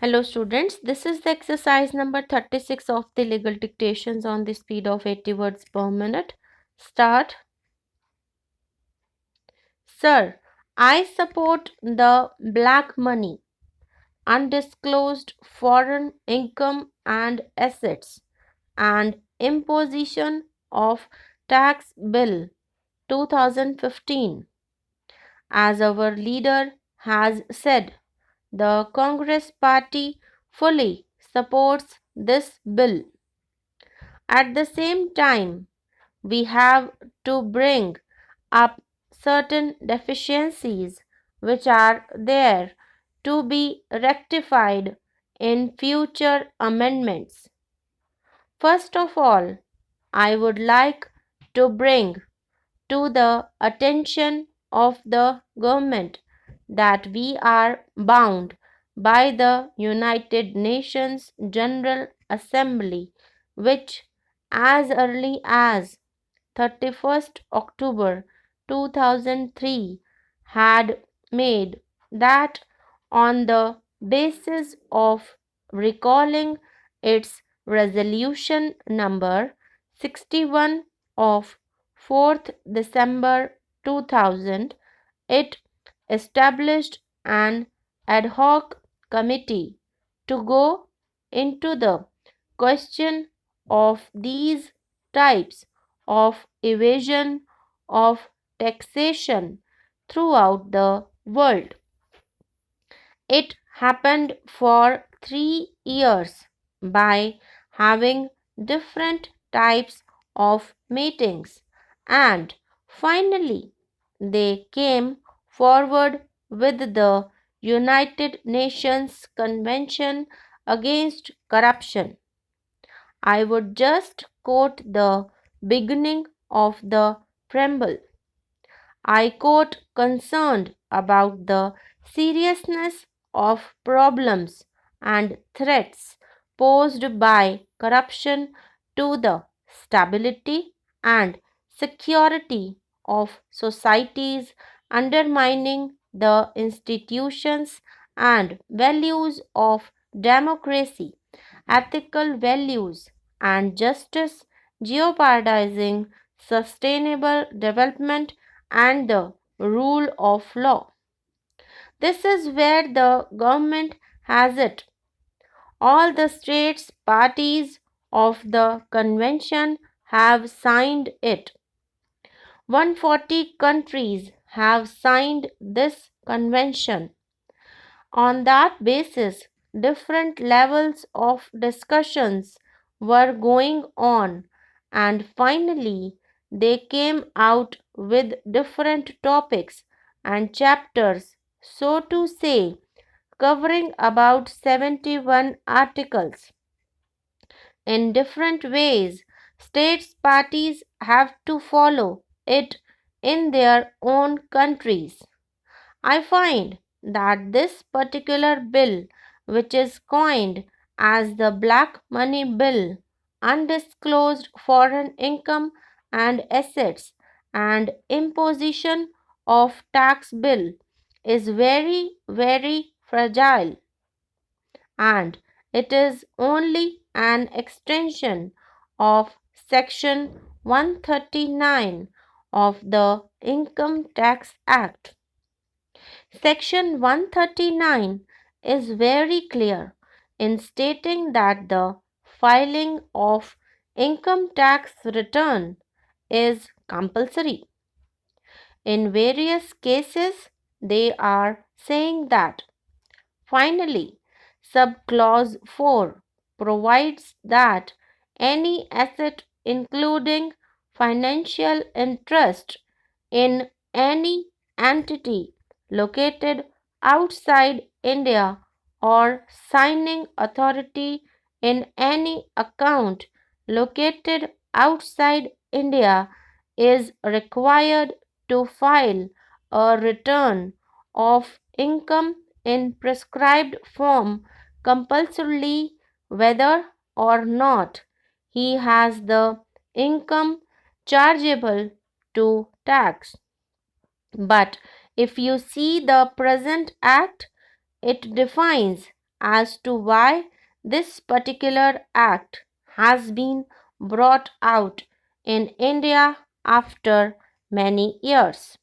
Hello students, this is the exercise number 36 of the legal dictations on the speed of 80 words per minute. Start. Sir, I support the black money, undisclosed foreign income and assets, and imposition of tax bill 2015. As our leader has said, the Congress party fully supports this bill. At the same time, we have to bring up certain deficiencies which are there to be rectified in future amendments. First of all, I would like to bring to the attention of the government that we are bound by the United Nations General Assembly, which as early as 31st October 2003 had made that on the basis of recalling its resolution number 61 of 4th December 2000, it established an ad hoc committee to go into the question of these types of evasion of taxation throughout the world. It happened for 3 years by having different types of meetings, and finally they came forward with the United Nations Convention Against Corruption. I would just quote the beginning of the preamble. I quote, concerned about the seriousness of problems and threats posed by corruption to the stability and security of societies, undermining the institutions and values of democracy, ethical values, and justice, jeopardizing sustainable development and the rule of law. This is where the government has it. All the states parties of the convention have signed it. 140 countries have signed this convention. On that basis, different levels of discussions were going on, and finally, they came out with different topics and chapters, so to say, covering about 71 articles. In different ways, states parties have to follow it in their own countries. I find that this particular bill, which is coined as the Black Money Bill, undisclosed foreign income and assets, and imposition of tax bill, is very, very fragile, and it is only an extension of Section 139 of the Income Tax Act. Section 139 is very clear in stating that the filing of income tax return is compulsory. In various cases, they are saying that. Finally, subclause 4 provides that any asset including financial interest in any entity located outside India or signing authority in any account located outside India is required to file a return of income in prescribed form compulsorily, whether or not he has the income chargeable to tax. But if you see the present act, it defines as to why this particular act has been brought out in India after many years.